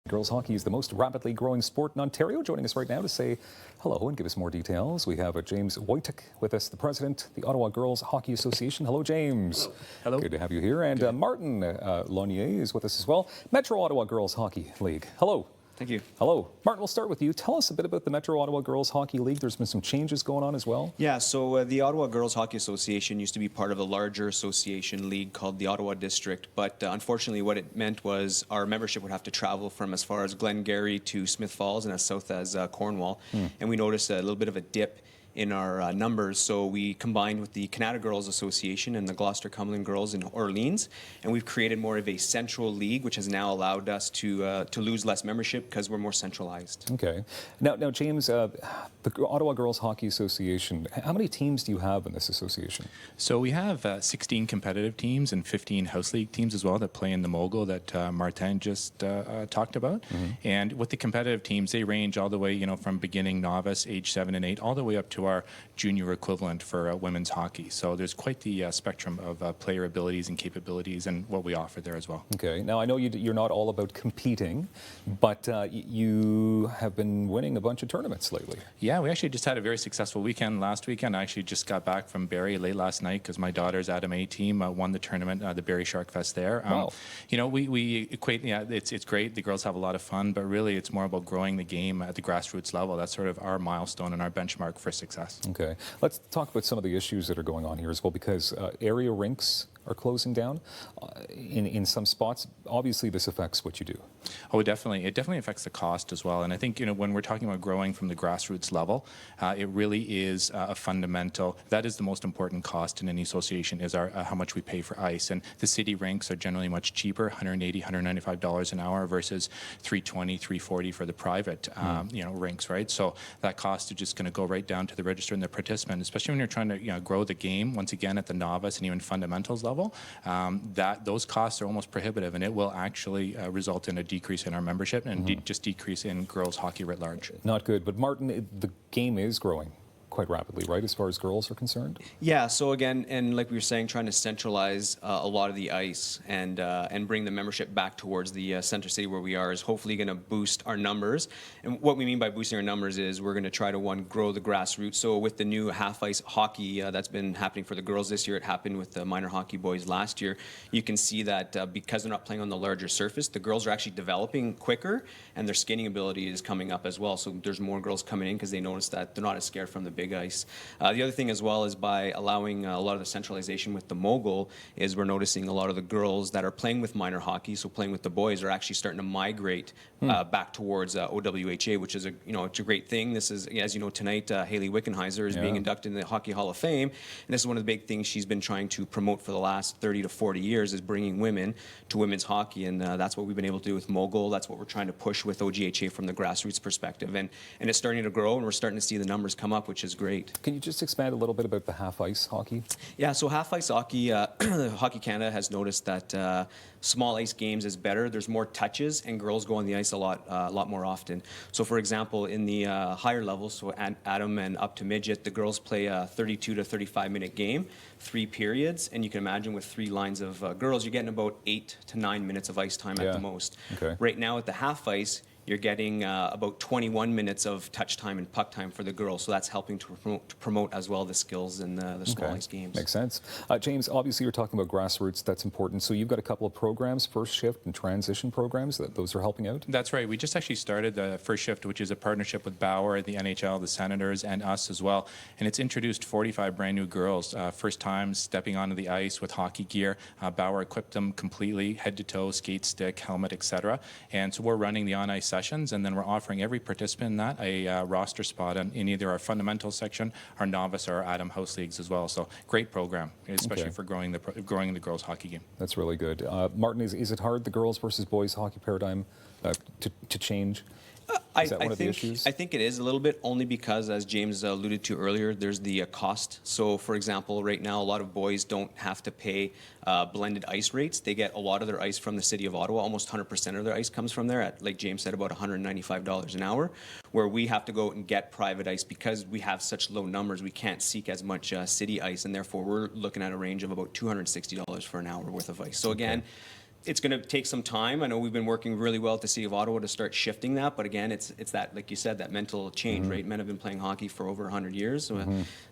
Girls hockey is the most rapidly growing sport in Ontario. Joining us right now to say hello and give us more details, we have James Wojtyk with us, the president of the Ottawa Girls Hockey Association. Hello, James. Hello. Hello. Good to have you here. And Martin Launier is with us as well, Metro Ottawa Girls Hockey League. Hello. Thank you. Hello. Martin, we'll start with you. Tell us a bit about the Metro Ottawa Girls Hockey League. There's been some changes going on as well. Yeah, so the Ottawa Girls Hockey Association used to be part of a larger association league called the Ottawa District, but unfortunately what it meant was our membership would have to travel from as far as Glengarry to Smith Falls and as south as Cornwall, and we noticed a little bit of a dip in our numbers, so we combined with the Canada Girls Association and the Gloucester Cumberland Girls in Orleans, and we've created more of a central league, which has now allowed us to lose less membership because we're more centralized. Okay. Now James, the Ottawa Girls Hockey Association, how many teams do you have in this association? So we have 16 competitive teams and 15 house league teams as well that play in the mogul that Martin just talked about. And with the competitive teams, they range all the way, from beginning novice, age 7 and 8, all the way up to our junior equivalent for women's hockey. So there's quite the spectrum of player abilities and capabilities and what we offer there as well. Okay. Now I know you're not all about competing, but you have been winning a bunch of tournaments lately. Yeah, we actually just had a very successful weekend last weekend. I actually just got back from Barrie late last night because my daughter's Adam A team won the tournament, the Barrie Shark Fest there. Wow. We equate, it's great. The girls have a lot of fun, but really it's more about growing the game at the grassroots level. That's sort of our milestone and our benchmark for success. Okay. Let's talk about some of the issues that are going on here as well, because area rinks are closing down in some spots. Obviously, this affects what you do. Oh, definitely. It definitely affects the cost as well. And I think, when we're talking about growing from the grassroots level, it really is a fundamental, that is the most important cost in any association is how much we pay for ice. And the city rinks are generally much cheaper, $180, $195 an hour versus $320, $340 for the private, rinks, right? So that cost is just going to go right down to the register and the participant, especially when you're trying to grow the game, once again, at the novice and even fundamentals level. Those costs are almost prohibitive, and it will actually result in a decrease in our membership and just decrease in girls hockey writ large. Not good, but Martin, the game is growing quite rapidly, right, as far as girls are concerned? Yeah, so again, and like we were saying, trying to centralize a lot of the ice and bring the membership back towards the center city where we are is hopefully going to boost our numbers. And what we mean by boosting our numbers is we're going to try to, grow the grassroots. So with the new half-ice hockey that's been happening for the girls this year, it happened with the minor hockey boys last year, you can see that because they're not playing on the larger surface, the girls are actually developing quicker and their skating ability is coming up as well. So there's more girls coming in because they notice that they're not as scared from the big ice. The other thing as well is by allowing a lot of the centralization with the mogul is we're noticing a lot of the girls that are playing with minor hockey, so playing with the boys, are actually starting to migrate back towards OWHA, which is it's a great thing. This is, as you know, tonight Haley Wickenheiser is being inducted in the Hockey Hall of Fame, and this is one of the big things she's been trying to promote for the last 30 to 40 years is bringing women to women's hockey, and that's what we've been able to do with mogul. That's what we're trying to push with OGHA from the grassroots perspective, and it's starting to grow, and we're starting to see the numbers come up, which is great. Can you just expand a little bit about the half-ice hockey? Yeah, so half-ice hockey, Hockey Canada has noticed that small ice games is better. There's more touches, and girls go on the ice a lot more often. So, for example, in the higher levels, so Adam and up to midget, the girls play a 32 to 35-minute game, 3 periods, and you can imagine with 3 lines of girls, you're getting about 8 to 9 minutes of ice time at the most. Okay. Right now at the half-ice, you're getting about 21 minutes of touch time and puck time for the girls, so that's helping to promote as well the skills in the small ice games. Makes sense. James, obviously you're talking about grassroots, that's important. So you've got a couple of programs, first shift and transition programs, those are helping out? That's right. We just actually started the first shift, which is a partnership with Bauer, the NHL, the Senators, and us as well. And it's introduced 45 brand new girls, first time stepping onto the ice with hockey gear. Bauer equipped them completely, head to toe, skate stick, helmet, etc. And so we're running the on-ice sessions, and then we're offering every participant in that a roster spot in either our fundamental section, our novice, or our Adam House leagues as well. So great program, especially for growing the girls hockey game. That's really good. Martin, is it hard, the girls versus boys hockey paradigm to change? Is that one of the issues? I think it is a little bit, only because, as James alluded to earlier, there's the cost. So, for example, right now, a lot of boys don't have to pay blended ice rates. They get a lot of their ice from the city of Ottawa. Almost 100% of their ice comes from there at, like James said, about $195 an hour, where we have to go out and get private ice because we have such low numbers. We can't seek as much city ice, and therefore we're looking at a range of about $260 for an hour worth of ice. So again, it's going to take some time. I know we've been working really well with the City of Ottawa to start shifting that, but again, it's that, like you said, that mental change, right? Men have been playing hockey for over 100 years.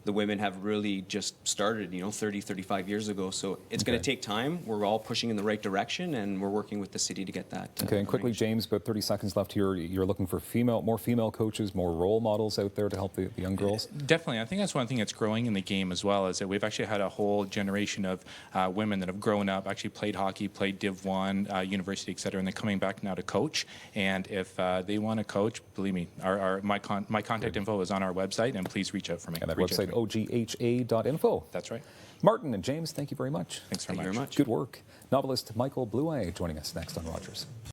The women have really just started, 30, 35 years ago. So it's going to take time. We're all pushing in the right direction, and we're working with the city to get that. Okay, and quickly, James, about 30 seconds left here. You're looking for more female coaches, more role models out there to help the young girls? Definitely. I think that's one thing that's growing in the game as well, is that we've actually had a whole generation of women that have grown up, actually played hockey, played Div 1, university, et cetera, and they're coming back now to coach. And if they want to coach, believe me, my contact info is on our website, and please reach out for me. And that website, ogha.info. That's right. Martin and James, thank you very much. Thanks Thank you very much. Good work. Novelist Michael Blue Eye joining us next on Rogers.